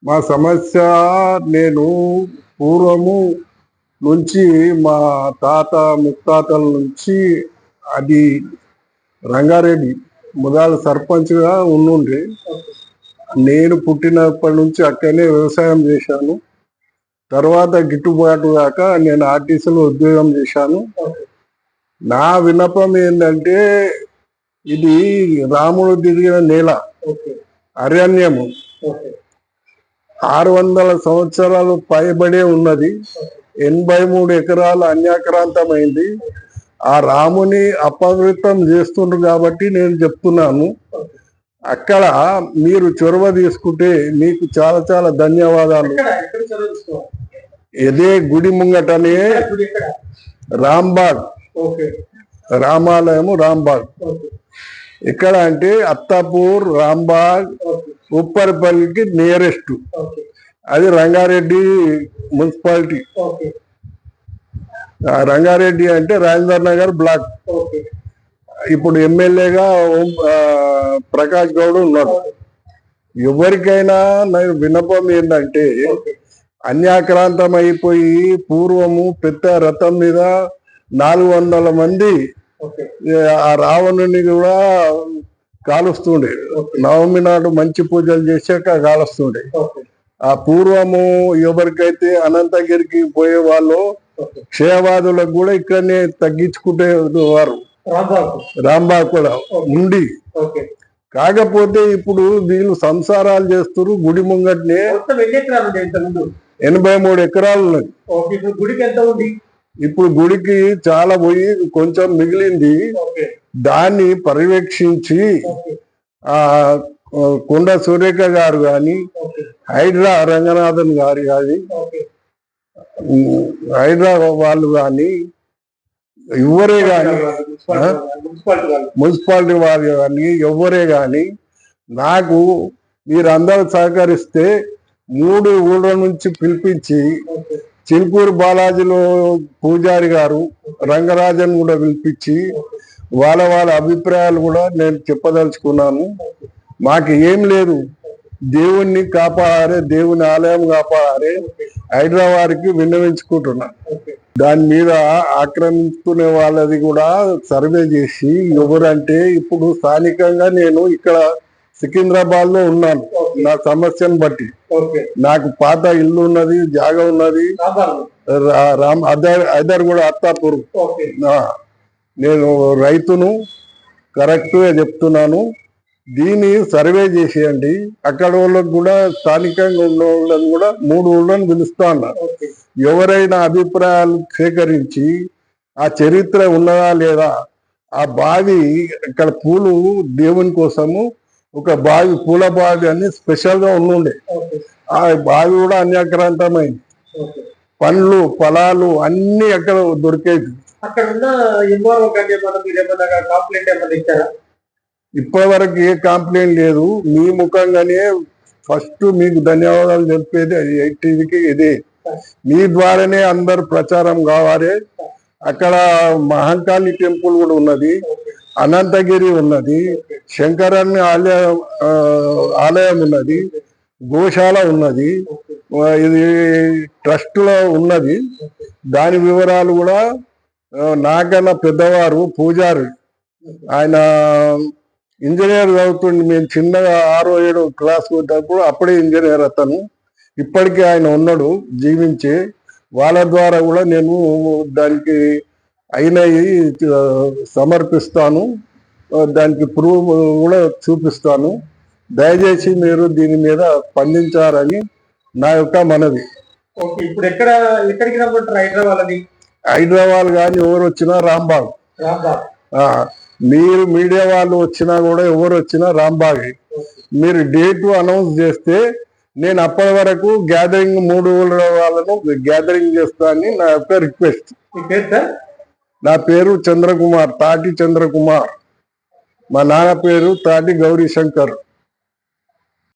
మా సమస్య నేను పూర్వము నుంచి మా తాత ముత్తాతల నుంచి అది రంగారెడ్డి ముదాల సర్పంచ్గా ఉండుండే. నేను పుట్టినప్పటి నుంచి అక్కడనే వ్యవసాయం చేశాను. తర్వాత గిట్టుబాటు కాక నేను ఆర్టీసీలో ఉద్యోగం చేశాను. నా విన్నపం ఏంటంటే ఇది రాముడు తిరిగిన నేల, అరణ్యము 600 సంవత్సరాలు పైబడే ఉన్నది. 83 ఎకరాలు అన్యాక్రాంతమైంది. ఆ రాముని అపవిత్రం చేస్తుండ్రు కాబట్టి నేను చెప్తున్నాను, అక్కడ మీరు చొరవ తీసుకుంటే మీకు చాలా చాలా ధన్యవాదాలు. ఇదే గుడి ముంగటనే రాంబాగ్, రామాలయము రాంబాగ్. ఎక్కడ అంటే అత్తాపూర్, రాంబాగ్, ఉప్పర్పల్లికి నియరెస్ట్. అది రంగారెడ్డి మున్సిపాలిటీ. రంగారెడ్డి అంటే రాజేంద్ర నగర్ బ్లాక్. ఇప్పుడు ఎమ్మెల్యేగా ప్రకాష్ గౌడ్ ఉన్నాడు. ఎవరికైనా నేను విన్నపం ఏంటంటే అన్యాక్రాంతం అయిపోయి పూర్వము పెద్ద రథం మీద 400 మంది ఆ రావణుని కూడా కాలుస్తుండే. నవమి నాడు మంచి పూజలు చేశాక కాలుస్తుండే. ఆ పూర్వము ఎవరికైతే అనంతగిరికి పోయే వాళ్ళు క్షయవాదులకు కూడా ఇక్కడనే తగ్గించుకుంటే వారు రాంబాగ్ కూడా ఉండి. కాకపోతే ఇప్పుడు వీళ్ళు సంసారాలు చేస్తారు. గుడి ముంగట్నే 83 ఎకరాలు ఉన్నది. ఇప్పుడు గుడికి చాలా పోయి కొంచెం మిగిలింది. దాన్ని పర్యవేక్షించి ఆ కొండ సురేఖ గారు కానీ, హైడ్రా రంగనాథన్ గారు కానీ, హైడ్రా వాళ్ళు కానీ, ఎవరే కానీ, మున్సిపాలిటీ వాళ్ళు కానీ, ఎవరే కానీ నాకు మీరందరూ సహకరిస్తే 3 ఊళ్ళ నుంచి పిలిపించి చిలుకూరు బాలాజీలో పూజారి గారు రంగరాజన్ కూడా పిలిపించి వాళ్ళ అభిప్రాయాలు కూడా నేను చెప్పదలుచుకున్నాను. మాకు ఏం లేదు, దేవుణ్ణి కాపాడారే, దేవుని ఆలయం కాపాడారే హైదరాబాద్కి విన్నవించుకుంటున్నా. దాని మీద ఆక్రమించుకునే వాళ్ళది కూడా సర్వే చేసి ఎవరంటే, ఇప్పుడు స్థానికంగా నేను ఇక్కడ సికింద్రాబాద్ లో ఉన్నాను. నా సమస్యను బట్టి నాకు పాత ఇల్లు ఉన్నది, జాగా ఉన్నది. అదర్ కూడా అత్తాపూర్. నేను రైతును, కరెక్ట్ గా చెప్తున్నాను. దీన్ని సర్వే చేసేయండి. అక్కడ వాళ్ళకి కూడా స్థానికంగా ఉన్న వాళ్ళని కూడా 3 ఊళ్ళని పిలుస్తా ఉన్నారు. ఎవరైనా అభిప్రాయాలు సేకరించి ఆ చరిత్ర ఉన్నదా లేదా, ఆ బావి ఇక్కడ పూలు దేవుని కోసము ఒక బావి, పూల బావి అని స్పెషల్ గా ఉండే. ఆ బావి కూడా అన్యాక్రాంతమైంది. పండ్లు ఫలాలు అన్ని అక్కడ దొరికేది. ఇప్పటి వరకు ఏ కంప్లైంట్ లేదు. మీ ముఖంగానే ఫస్ట్ మీకు ధన్యవాదాలు చెప్పేది టీవీకి ఇదే. మీ ద్వారానే అందరు ప్రచారం కావాలి. అక్కడ మహంకాళి టెంపుల్ కూడా ఉన్నది, అనంతగిరి ఉన్నది, శంకరన్ని ఆలయం ఉన్నది, గోశాల ఉన్నది, ఇది ట్రస్ట్ లో ఉన్నది. దాని వివరాలు కూడా నాకన్నా పెద్దవారు పూజారి, ఆయన ఇంజనీర్ చదువుతుండే. మేము చిన్నగా 6వ 7వ క్లాస్ వచ్చేటప్పుడు అప్పుడే ఇంజనీర్ అతను. ఇప్పటికీ ఆయన ఉన్నాడు జీవించి. వాళ్ళ ద్వారా కూడా నేను దానికి అయినవి సమర్పిస్తాను, దానికి ప్రూఫ్ కూడా చూపిస్తాను. దయచేసి మీరు దీని మీద స్పందించారని నా యొక్క మనవి. ఇప్పుడు ఎక్కడికి రమ్మంటారు? హైదరాబాద్ కానీ ఎవరు వచ్చినా రాంబాగ్. మీరు మీడియా వాళ్ళు వచ్చినా కూడా ఎవరు వచ్చినా రాంబాగ్. మీరు డేట్ అనౌన్స్ చేస్తే నేను అప్పటి వరకు గ్యాదరింగ్ 3 ఊళ్ళ వాళ్ళను గ్యాదరింగ్ చేస్తా అని నా యొక్క రిక్వెస్ట్. నా పేరు చంద్రకుమార్, తాటి చంద్రకుమార్. మా నాన్న పేరు తాటి గౌరీ శంకర్.